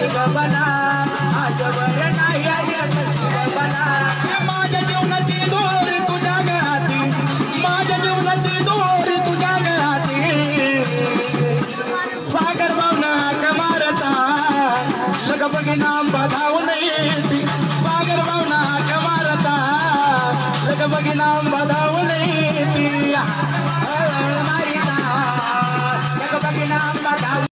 नशिबला आजवर नाही आली नशिबला माझ्या जीवनाची दोर तुझ्या घराती माझ्या जीवनाची दोर तुझ्या घराती सागर भावना कमारता लग बघिना बधावून येती सागर भावना कमारता लग बघिना बधावून येती लग बघिना बधावून